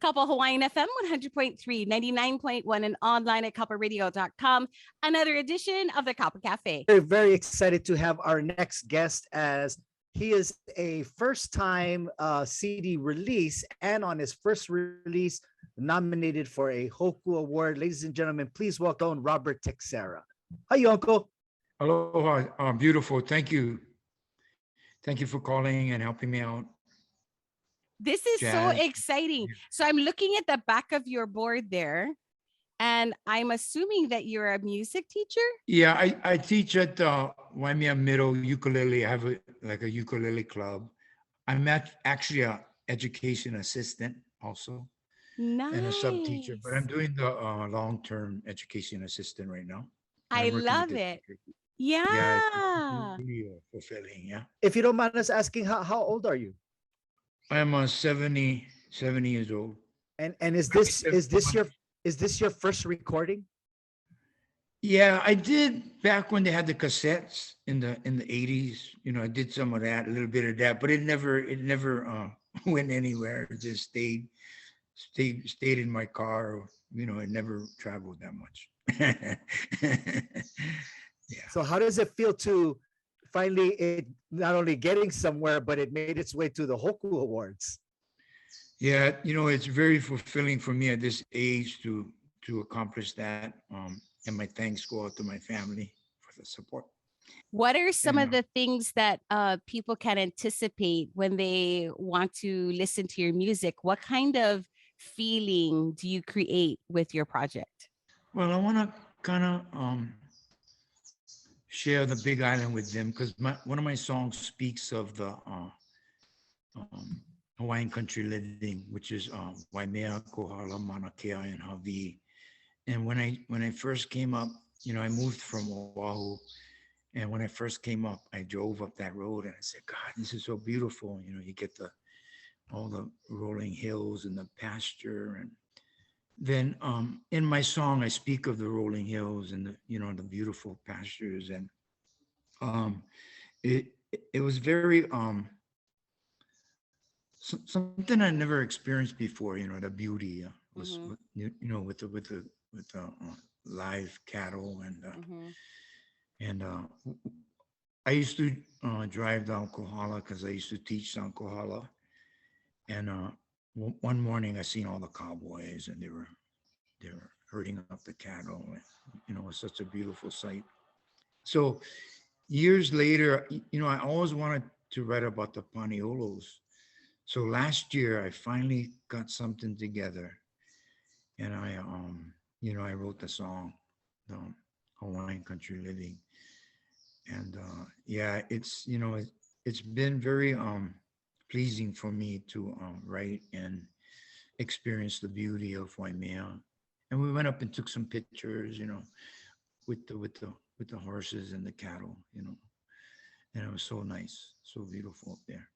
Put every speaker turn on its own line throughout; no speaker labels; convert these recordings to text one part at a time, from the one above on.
Kapa Hawaiian FM 100.3, 99.1, and online at kaparadio.com. Another edition of the Kapa Cafe.
We're very excited to have our next guest, as he is a first-time CD release, and on his first release, nominated for a Hoku Award. Ladies and gentlemen, please welcome Robert Teixeira. Hi, Uncle.
Aloha, beautiful. Thank you. Thank you for calling and helping me out.
This is so exciting. So I'm looking at the back of your board there, and I'm assuming that you're a music teacher?
Yeah, I teach at Waimea Middle Ukulele. I have a ukulele club. I'm actually a education assistant also.
Nice.
And a sub teacher, but I'm doing the long-term education assistant right now.
I love it. Yeah.
Yeah, it's really fulfilling. Yeah.
If you don't mind us asking, how old are you?
I'm 70 years old.
And is this your first recording?
Yeah, I did back when they had the cassettes in the 80s. You know, I did some of that, a little bit of that, but it never went anywhere. It just stayed in my car. You know, it never traveled that much. Yeah.
So how does it feel to finally it not only getting somewhere, but it made its way to the Hoku Awards?
Yeah, you know, it's very fulfilling for me at this age to accomplish that. And my thanks go out to my family for the support.
What are some of the things that people can anticipate when they want to listen to your music? What kind of feeling do you create with your project?
Well, I want to kind of share the Big Island with them, because one of my songs speaks of the Hawaiian country living, which is Waimea, Kohala, Manakea, and Hawaii. And when I first came up, you know, I moved from Oahu, and when I first came up, I drove up that road and I said, God, this is so beautiful. You know, you get all the rolling hills and the pasture. And then in my song, I speak of the rolling hills and the beautiful pastures. And it was very something I never experienced before. You know, the beauty was with the live cattle and I used to drive down Kohala because I used to teach down Kohala. And one morning I seen all the cowboys and they were herding up the cattle. And, you know, it was such a beautiful sight. So years later, you know, I always wanted to write about the Paniolos. So last year I finally got something together, and I wrote the song, the Hawaiian Country Living. And yeah, it's been very pleasing for me to write and experience the beauty of Waimea. And we went up and took some pictures, you know, with the horses and the cattle, you know, and it was so nice, so beautiful up there.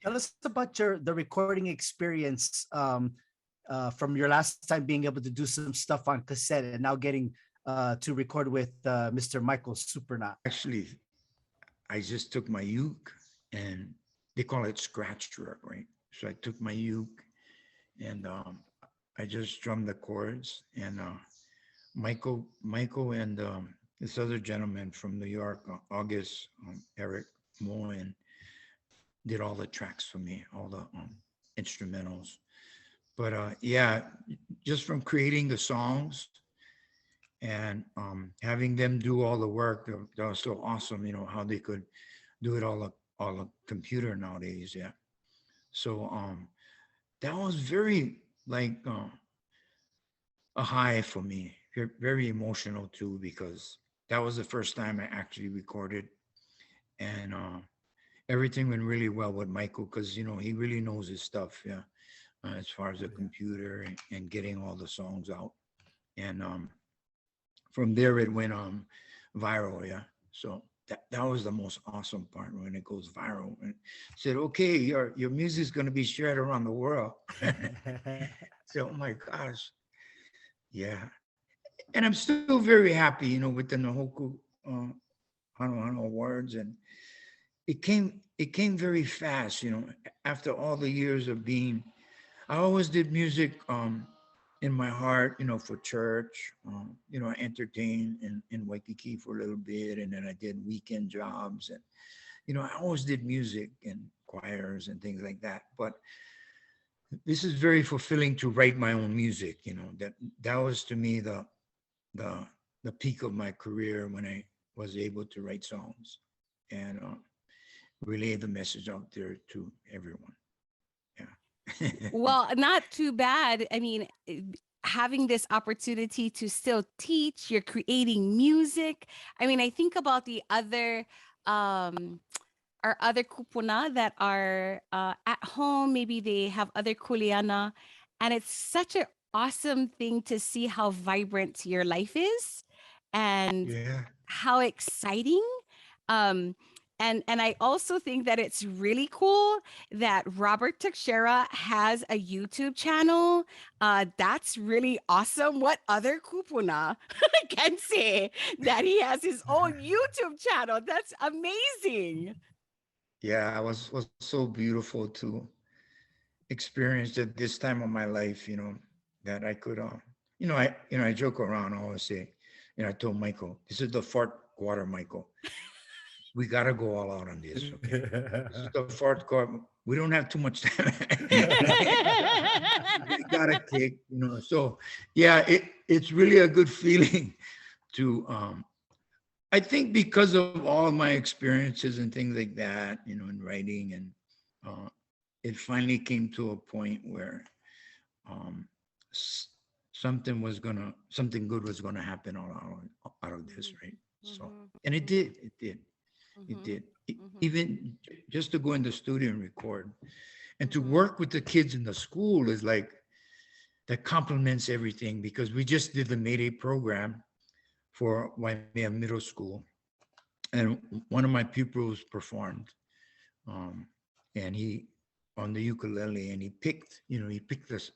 Tell us about the recording experience from your last time being able to do some stuff on cassette and now getting to record with Mr. Michael Supernat.
Actually, I just took my uke, and they call it scratch truck, right? So I took my uke and I just strummed the chords, and Michael and this other gentleman from New York, August, Eric Moen, did all the tracks for me, all the instrumentals. But yeah, just from creating the songs and having them do all the work, that was so awesome. You know how they could do it all a computer nowadays. Yeah. So that was very like a high for me. Very emotional too, because that was the first time I actually recorded, and everything went really well with Michael, because you know he really knows his stuff. Yeah. As far as the computer and getting all the songs out. And from there it went viral, yeah. So that was the most awesome part, when it goes viral. And said, okay, your music's gonna be shared around the world. So, oh my gosh. Yeah. And I'm still very happy, you know, with the Na Hoku Hanohano Awards. And it came very fast, you know, after all the years of being, I always did music in my heart, for church. I entertained in Waikiki for a little bit, and then I did weekend jobs, and I always did music and choirs and things like that. But this is very fulfilling to write my own music. That was to me the the peak of my career when I was able to write songs and relay the message out there to everyone. Yeah.
Well, not too bad. I mean, having this opportunity to still teach, you're creating music. I mean, I think about the other our other kupuna that are at home. Maybe they have other kuleana, and it's such an awesome thing to see how vibrant your life is and
Yeah.
how exciting. Um, and I also think that it's really cool that Robert Teixeira has a YouTube channel. That's really awesome. What other kupuna can say that he has his own YouTube channel? That's amazing.
Yeah, it was so beautiful to experience at this time of my life, that I could I joke around, I always say, I told Michael, this is the fart quarter, Michael. We gotta go all out on this, okay? This is the fourth quarter. We don't have too much time. We gotta kick, So yeah, it's really a good feeling to I think because of all my experiences and things like that, in writing, and it finally came to a point where um, something good was gonna happen out of this, right? So, and it did, it did. Even just to go in the studio and record, and to work with the kids in the school is like that complements everything, because we just did the Mayday program for Waimea Middle School, and one of my pupils performed, um, and he on the ukulele, and he picked this.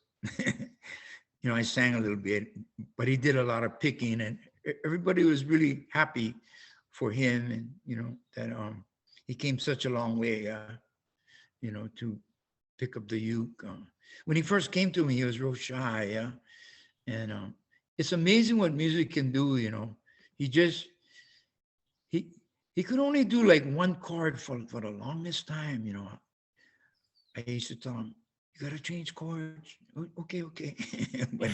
I sang a little bit, but he did a lot of picking, and everybody was really happy for him, and that he came such a long way, to pick up the uke. When he first came to me, he was real shy, yeah, and it's amazing what music can do. He just he he could only do like one chord for the longest time. I used to tell him, "You gotta change chords." Okay, okay. But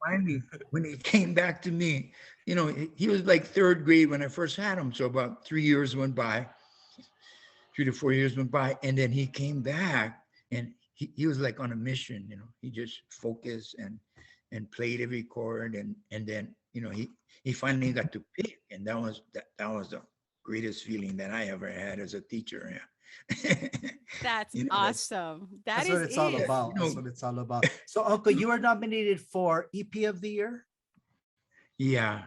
finally, when he came back to me, he was like third grade when I first had him. So about 3 years went by, 3 to 4 years went by, and then he came back, and he was like on a mission. He just focused and played every chord, and then he finally got to pick, and that was the greatest feeling that I ever had as a teacher. Yeah.
That's
That's
awesome. That
That's what
is
it's all
it.
about. That's what it's all about. So, Uncle, you are nominated for EP of the Year.
yeah,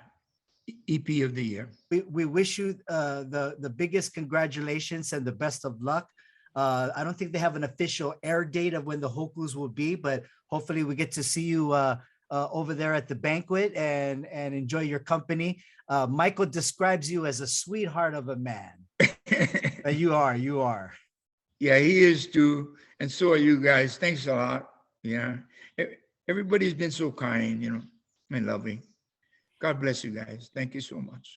EP of the year.
We wish you the biggest congratulations and the best of luck. I don't think they have an official air date of when the Hokus will be, but hopefully we get to see you over there at the banquet and enjoy your company. Michael describes you as a sweetheart of a man. You are.
Yeah, he is too, and so are you guys. Thanks a lot. Yeah, everybody's been so kind, and loving. God bless you guys. Thank you so much.